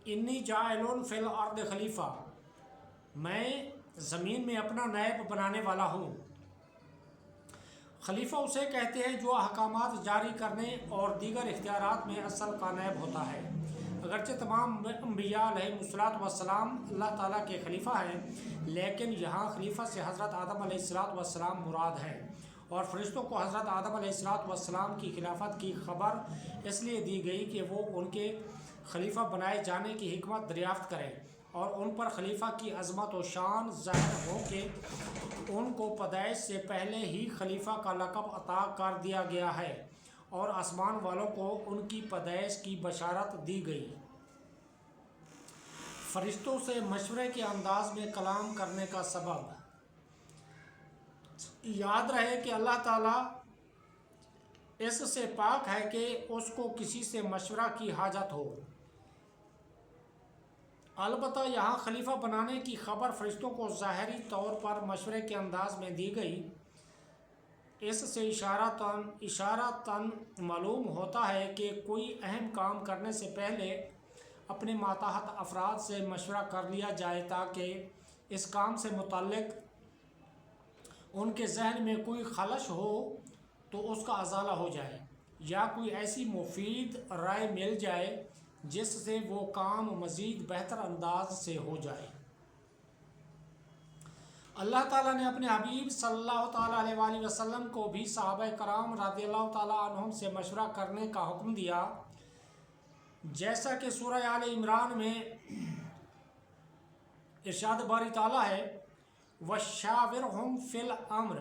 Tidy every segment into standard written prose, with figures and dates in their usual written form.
انی جاعل فی الارض خلیفہ، میں زمین میں اپنا نائب بنانے والا ہوں۔ خلیفہ اسے کہتے ہیں جو احکامات جاری کرنے اور دیگر اختیارات میں اصل کا نائب ہوتا ہے۔ اگرچہ تمام انبیاء علیہ السلام اللہ تعالیٰ کے خلیفہ ہیں، لیکن یہاں خلیفہ سے حضرت آدم علیہ السلام مراد ہے، اور فرشتوں کو حضرت آدم علیہ السلام کی خلافت کی خبر اس لیے دی گئی کہ وہ ان کے خلیفہ بنائے جانے کی حکمت دریافت کریں، اور ان پر خلیفہ کی عظمت و شان ظاہر ہو کہ ان کو پیدائش سے پہلے ہی خلیفہ کا لقب عطا کر دیا گیا ہے، اور آسمان والوں کو ان کی پیدائش کی بشارت دی گئی۔ فرشتوں سے مشورے کے انداز میں کلام کرنے کا سبب۔ یاد رہے کہ اللہ تعالیٰ اس سے پاک ہے کہ اس کو کسی سے مشورہ کی حاجت ہو۔ البتہ یہاں خلیفہ بنانے کی خبر فرشتوں کو ظاہری طور پر مشورے کے انداز میں دی گئی۔ اس سے اشارتاً معلوم ہوتا ہے کہ کوئی اہم کام کرنے سے پہلے اپنے ماتحت افراد سے مشورہ کر لیا جائے تاکہ اس کام سے متعلق ان کے ذہن میں کوئی خلش ہو تو اس کا ازالہ ہو جائے، یا کوئی ایسی مفید رائے مل جائے جس سے وہ کام مزید بہتر انداز سے ہو جائے۔ اللہ تعالیٰ نے اپنے حبیب صلی اللہ تعالیٰ علیہ وآلہ وسلم کو بھی صحابہ کرام رضی اللہ تعالیٰ عنہم سے مشورہ کرنے کا حکم دیا، جیسا کہ سورہ آل عمران میں ارشاد باری تعالیٰ ہے، وَشَاوِرْهُمْ فِي الْأَمْرِ،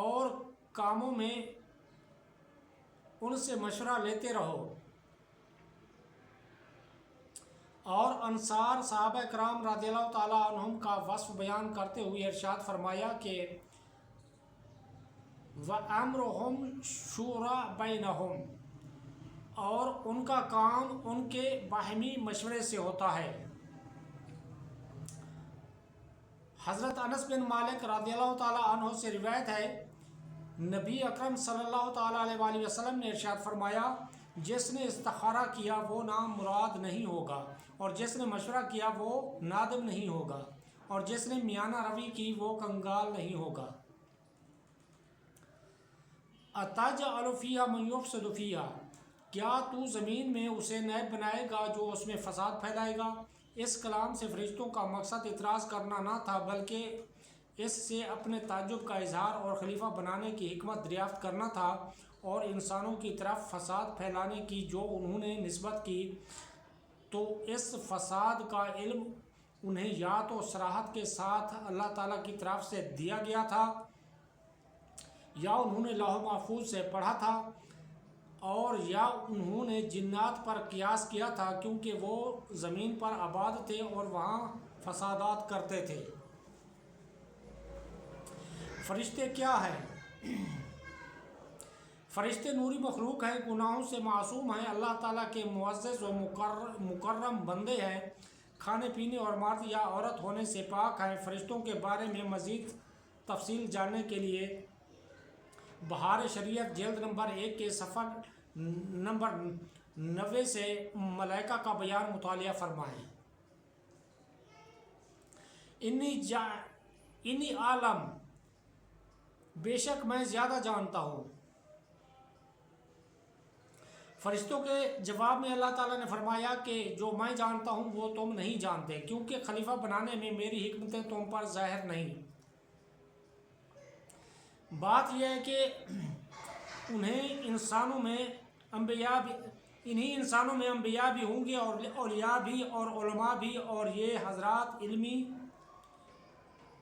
اور کاموں میں ان سے مشورہ لیتے رہو۔ اور انصار صحابہ کرام رضی اللہ تعالیٰ عنہم کا وصف بیان کرتے ہوئے ارشاد فرمایا کہ وَأَمْرُهُمْ شُورَى بَيْنَهُمْ، اور ان کا کام ان کے باہمی مشورے سے ہوتا ہے۔ حضرت انس بن مالک رضی اللہ تعالیٰ عنہ سے روایت ہے، نبی اکرم صلی اللہ تعالیٰ علیہ وآلہ وسلم نے ارشاد فرمایا، جس نے استخارہ کیا وہ نام مراد نہیں ہوگا، اور جس نے مشورہ کیا وہ نادم نہیں ہوگا، اور جس نے میانہ روی کی وہ کنگال نہیں ہوگا۔ أَتَجْعَلُ فِيهَا مَن يُفْسِدُ فِيهَا، کیا تو زمین میں اسے نائب بنائے گا جو اس میں فساد پھیلائے گا؟ اس کلام سے فرشتوں کا مقصد اعتراض کرنا نہ تھا، بلکہ اس سے اپنے تعجب کا اظہار اور خلیفہ بنانے کی حکمت دریافت کرنا تھا، اور انسانوں کی طرف فساد پھیلانے کی جو انہوں نے نسبت کی، تو اس فساد کا علم انہیں یا تو صراحت کے ساتھ اللہ تعالیٰ کی طرف سے دیا گیا تھا، یا انہوں نے لوح محفوظ سے پڑھا تھا، اور یا انہوں نے جنات پر قیاس کیا تھا، کیونکہ وہ زمین پر آباد تھے اور وہاں فسادات کرتے تھے۔ فرشتے کیا ہیں؟ فرشتے نوری مخلوق ہیں، گناہوں سے معصوم ہیں، اللہ تعالیٰ کے معزز و مکرم بندے ہیں، کھانے پینے اور مرد یا عورت ہونے سے پاک ہیں۔ فرشتوں کے بارے میں مزید تفصیل جاننے کے لیے بہار شریعت جلد نمبر 1 کے صفحہ نمبر 90 سے ملائکہ کا بیان مطالعہ فرمائیں۔ انی عالم، بے شک میں زیادہ جانتا ہوں۔ فرشتوں کے جواب میں اللہ تعالیٰ نے فرمایا کہ جو میں جانتا ہوں وہ تم نہیں جانتے، کیونکہ خلیفہ بنانے میں میری حکمتیں تم پر ظاہر نہیں۔ بات یہ ہے کہ انہی انسانوں میں انبیاء بھی ہوں گے، اور اولیاء بھی اور علماء بھی، اور یہ حضرات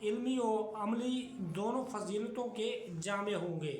علمی و عملی دونوں فضیلتوں کے جامع ہوں گے۔